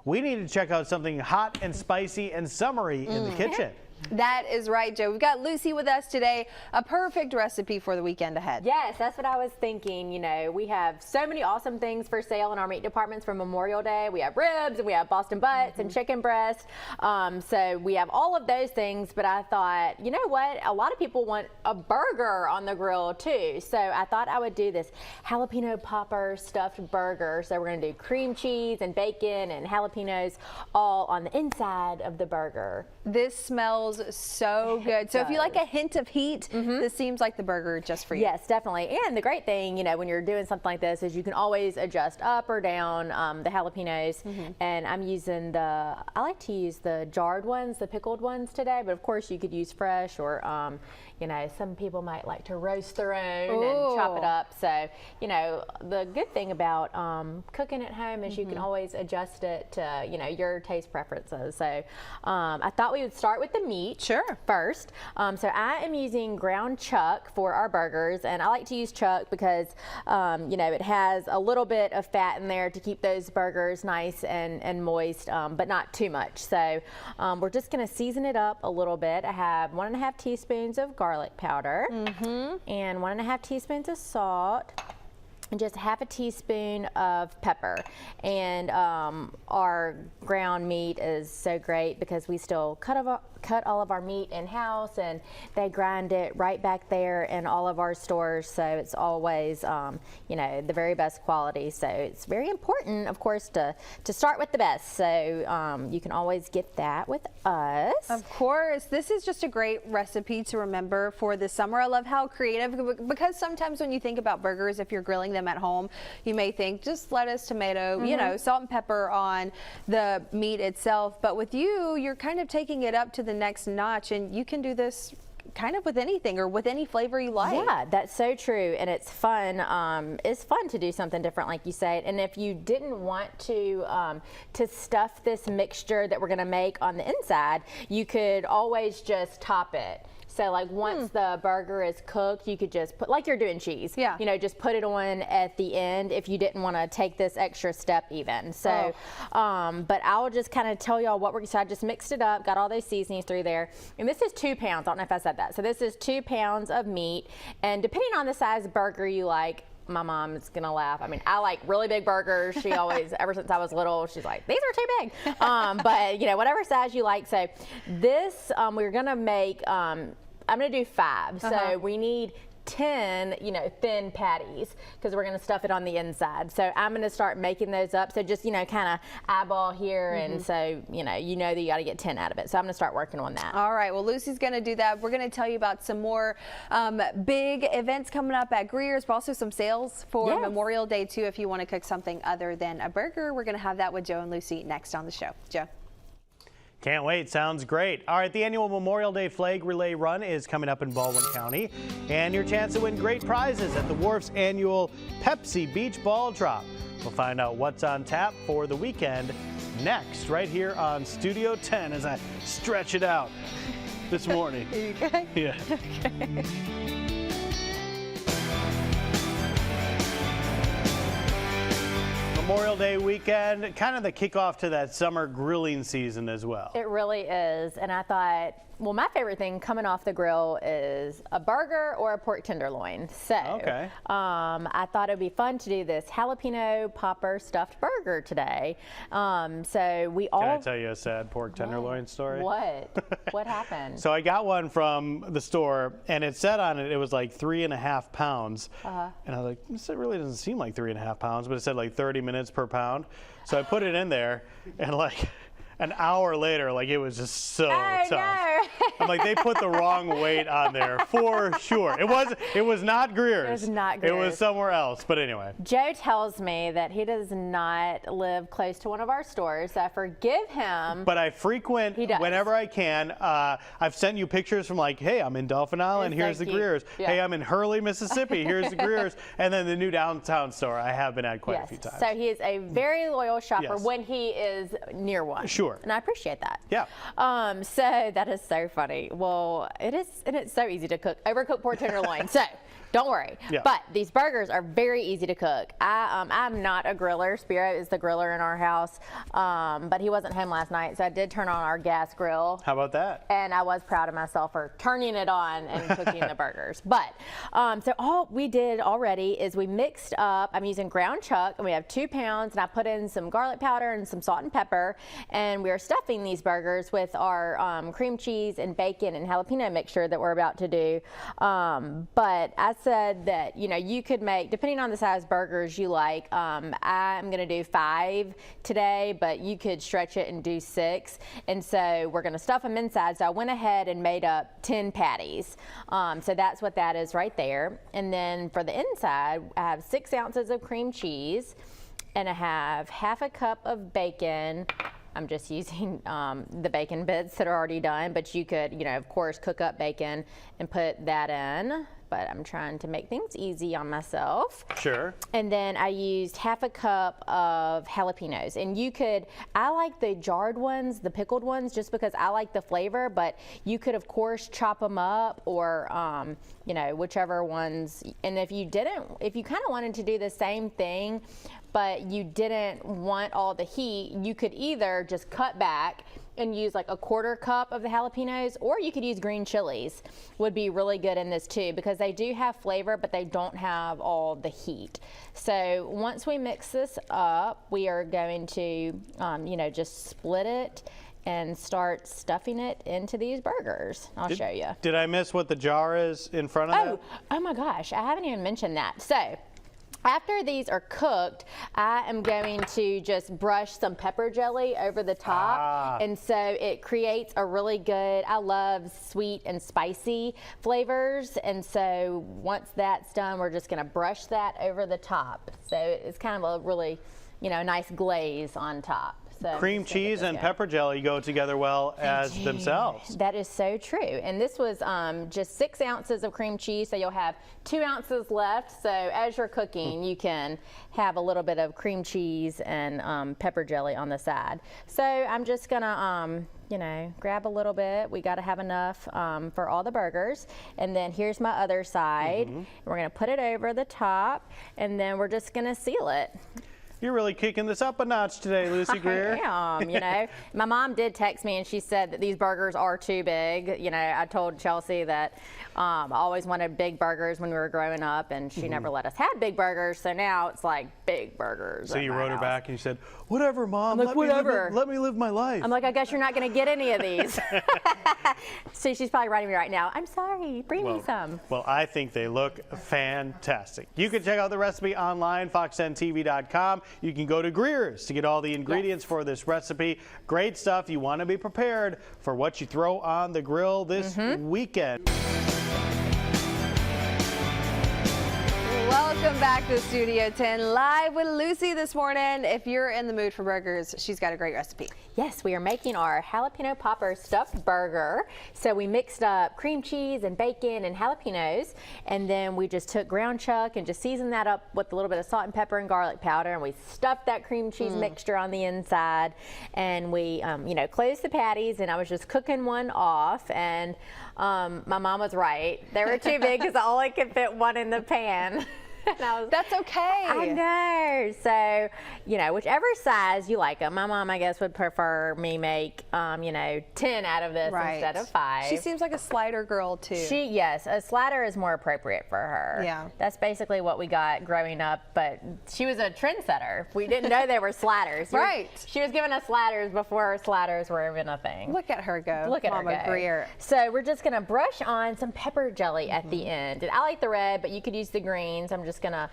we need to check out something hot and spicy and summery in the kitchen. That is right, Joe. We've got Lucy with us today. A perfect recipe for the weekend ahead. Yes, that's what I was thinking. You know, we have so many awesome things for sale in our meat departments for Memorial Day. We have ribs and we have Boston butts and chicken breast. So we have all of those things, but I thought, you know what? A lot of people want a burger on the grill too. So I thought I would do this jalapeno popper stuffed burger. So we're going to do cream cheese and bacon and jalapenos all on the inside of the burger. This smells so good. So if you like a hint of heat, this seems like the burger just for you. Yes, definitely. And the great thing, you know, when you're doing something like this is you can always adjust up or down the jalapenos. And I'm using I like to use the jarred ones, the pickled ones today, but of course you could use fresh or, you know, some people might like to roast their own and chop it up. So, you know, the good thing about cooking at home is you can always adjust it to, you know, your taste preferences. So I thought we would start with the meat first. So I am using ground chuck for our burgers, and I like to use chuck because, you know, it has a little bit of fat in there to keep those burgers nice and moist, but not too much. So we're just going to season it up a little bit. I have 1.5 teaspoons of garlic powder and 1.5 teaspoons of salt and just half a teaspoon of pepper. And our ground meat is so great because we still cut all of our meat in-house, and they grind it right back there in all of our stores, so it's always you know, the very best quality. So it's very important, of course, to start with the best. So you can always get that with us. Of course. This is just a great recipe to remember for the summer. I love how creative, because sometimes when you think about burgers, if you're grilling them at home, you may think just lettuce, tomato, you know, salt and pepper on the meat itself. But with you, you're kind of taking it up to the next notch, and you can do this kind of with anything or with any flavor you like. Yeah, that's so true, and it's fun. It's fun to do something different, like you said. And if you didn't want to stuff this mixture that we're going to make on the inside, you could always just top it. So like once the burger is cooked, you could just put, like you're doing cheese, you know, just put it on at the end if you didn't want to take this extra step even. So, but I'll just kind of tell y'all what so I just mixed it up, got all those seasonings through there. And this is 2 pounds. I don't know if I said that. So this is 2 pounds of meat. And depending on the size burger you like, my mom is gonna laugh. I mean, I like really big burgers. She always, ever since I was little, she's like, these are too big. But you know, whatever size you like. So this, we're gonna make, I'm gonna do 5. So we need 10, you know, thin patties, because we're gonna stuff it on the inside. So I'm gonna start making those up. So just, you know, kind of eyeball here, and so, you know that you gotta get 10 out of it. So I'm gonna start working on that. All right, well, Lucy's gonna do that. We're gonna tell you about some more big events coming up at Greer's, but also some sales for Memorial Day too. If you wanna cook something other than a burger, we're gonna have that with Joe and Lucy next on the show. Joe. Can't wait. Sounds great. All right, the annual Memorial Day Flag Relay Run is coming up in Baldwin County, and your chance to win great prizes at the Wharf's annual Pepsi Beach Ball Drop. We'll find out what's on tap for the weekend next, right here on Studio 10 as I stretch it out this morning. Are you okay? Yeah. Okay. Memorial Day weekend, kind of the kickoff to that summer grilling season as well. It really is, and I thought, well, my favorite thing coming off the grill is a burger or a pork tenderloin. So I thought it'd be fun to do this jalapeno popper stuffed burger today. So we all. Can I tell you a sad pork tenderloin story? What? What happened? So I got one from the store, and it said on it, it was like 3.5 pounds. And I was like, this really doesn't seem like 3.5 pounds, but it said like 30 minutes per pound. So I put it in there, and like an hour later, like it was just so tough. No. I'm like, they put the wrong weight on there for sure. It was not Greer's. It was not Greer's. It was somewhere else. But anyway. Joe tells me that he does not live close to one of our stores, so I forgive him. But I frequent whenever I can. I've sent you pictures from like, hey, I'm in Dolphin Island. Here's the Greer's. Hey, I'm in Hurley, Mississippi. Here's the Greer's. And then the new downtown store I have been at quite a few times. So he is a very loyal shopper when he is near one. Sure. And I appreciate that. Yeah. So that is so funny. Well, it is, and it's so easy to cook overcooked pork tenderloin. So Don't worry. Yeah. But these burgers are very easy to cook. I'm not a griller. Spiro is the griller in our house, but he wasn't home last night, so I did turn on our gas grill. How about that? And I was proud of myself for turning it on and cooking the burgers. But so all we did already is we mixed up. I'm using ground chuck, and we have 2 pounds, and I put in some garlic powder and some salt and pepper, and we are stuffing these burgers with our cream cheese and bacon and jalapeno mixture that we're about to do. But I said that, you know, you could make, depending on the size burgers you like, I'm going to do 5 today, but you could stretch it and do 6. And so we're going to stuff them inside. So I went ahead and made up 10 patties. So that's what that is right there. And then for the inside, I have 6 ounces of cream cheese, and I have half a cup of bacon. I'm just using the bacon bits that are already done, but you could, you know, of course, cook up bacon and put that in. But I'm trying to make things easy on myself. Sure. And then I used half a cup of jalapenos. And you could, I like the jarred ones, the pickled ones, just because I like the flavor, but you could, of course, chop them up or, you know, whichever ones. And if you didn't, if you kind of wanted to do the same thing, but you didn't want all the heat, you could either just cut back and use like a 1/4 cup of the jalapenos, or you could use green chilies. Would be really good in this too, because they do have flavor, but they don't have all the heat. So once we mix this up, we are going to, you know, just split it and start stuffing it into these burgers. I'll show you. Did I miss what the jar is in front of that? Oh my gosh, I haven't even mentioned that. So after these are cooked, I am going to just brush some pepper jelly over the top. And so it creates a really good, I love sweet and spicy flavors. And so once that's done, we're just gonna brush that over the top. So it's kind of a really, you know, nice glaze on top. So cream cheese and pepper jelly go together well as themselves. That is so true. And this was just 6 ounces of cream cheese, so you'll have 2 ounces left. So as you're cooking, you can have a little bit of cream cheese and pepper jelly on the side. So I'm just gonna, you know, grab a little bit. We got to have enough for all the burgers. And then here's my other side. We're gonna put it over the top, and then we're just gonna seal it. You're really kicking this up a notch today, Lucy Greer. I am, you know. My mom did text me and she said that these burgers are too big. You know, I told Chelsea that I always wanted big burgers when we were growing up, and she never let us have big burgers. So now it's like big burgers. So you wrote her back and you said, "Whatever, Mom. I'm like, whatever. Let me live my life." I'm like, I guess you're not going to get any of these. So she's probably writing me right now. I'm sorry. Bring me some. Well, I think they look fantastic. You can check out the recipe online, fox10tv.com. You can go to Greer's to get all the ingredients for this recipe. Great stuff. You want to be prepared for what you throw on the grill this weekend. Welcome back to Studio 10 live with Lucy this morning. If you're in the mood for burgers, she's got a great recipe. Yes, we are making our jalapeno popper stuffed burger. So we mixed up cream cheese and bacon and jalapenos, and then we just took ground chuck and just seasoned that up with a little bit of salt and pepper and garlic powder, and we stuffed that cream cheese mixture on the inside, and we you know, closed the patties, and I was just cooking one off, and my mom was right. They were too big because I only could fit one in the pan. That's okay. I know. So, you know, whichever size you like them. My mom, I guess, would prefer me make, you know, 10 out of this instead of 5. She seems like a slider girl, too. Yes, a slider is more appropriate for her. Yeah. That's basically what we got growing up, but she was a trendsetter. We didn't know they were sliders. Right. She was giving us sliders before sliders were even a thing. Look at her go. Look at Mama her go. Greer. So we're just gonna brush on some pepper jelly at the end. And I like the red, but you could use the greens. I'm just gonna,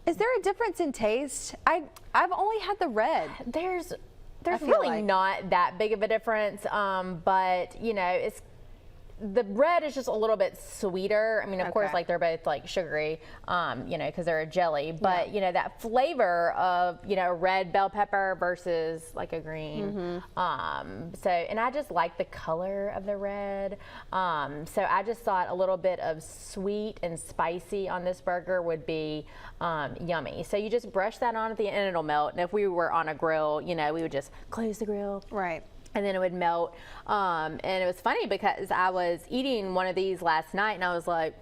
is there a difference in taste? I've only had the red. there's feel really like- not that big of a difference, but you know, the red is just a little bit sweeter. I mean, of course, like they're both like sugary, you know, because they're a jelly. But you know, that flavor of, you know, red bell pepper versus like a green. So, and I just like the color of the red. So I just thought a little bit of sweet and spicy on this burger would be yummy. So you just brush that on at the end, and it'll melt. And if we were on a grill, you know, we would just close the grill. Right. And then it would melt. And it was funny because I was eating one of these last night and I was like,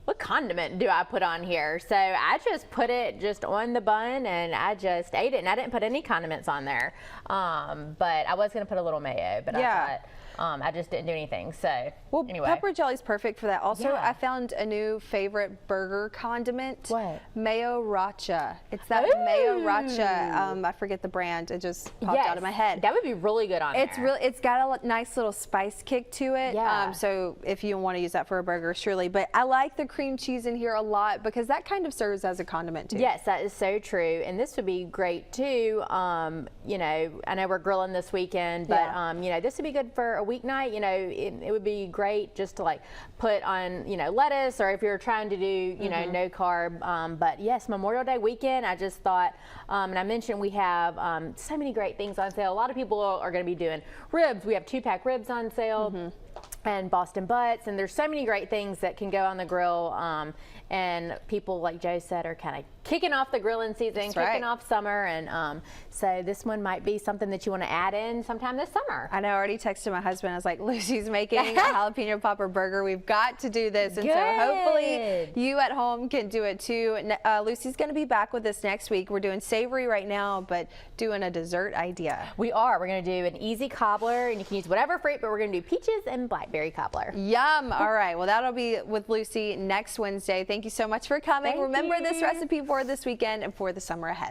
what condiment do I put on here? So I just put it just on the bun and I just ate it, and I didn't put any condiments on there. But I was going to put a little mayo, but Yeah. I thought I just didn't do anything. So Well, anyway. pepper jelly is perfect for that. Also, Yeah. I found a new favorite burger condiment. What? Mayo racha. It's that Ooh. mayo racha. I forget the brand. It just popped out of my head. That would be really good on It's there. really, it's got a nice little spice kick to it. Yeah. So if you want to use that for a burger, surely. But I like the cream cheese in here a lot because that kind of serves as a condiment too. Yes, that is so true. And this would be great too. You know, I know we're grilling this weekend, but Yeah. you know, this would be good for a weeknight. You know, it would be great just to like put on, you know, lettuce, or if you're trying to do, you know, no carb. But yes, Memorial Day weekend, I just thought, and I mentioned we have so many great things on sale. A lot of people are going to be doing ribs. We have 2-pack ribs on sale. And Boston butts, and there's so many great things that can go on the grill, and people, like Joe said, are kind of kicking off the grilling season, That's kicking right. off summer, and so this one might be something that you want to add in sometime this summer. I know, I already texted my husband. I was like, Lucy's making a jalapeno popper burger. We've got to do this. And so hopefully Good. you at home can do it too. Lucy's going to be back with us next week. We're doing savory right now, but doing a dessert idea. We are. We're going to do an easy cobbler, and you can use whatever fruit, but we're going to do peaches and blackberry cobbler. Yum. All right. Well, that'll be with Lucy next Wednesday. Thank you so much for coming. Thank Remember this you. recipe for this weekend and for the summer ahead.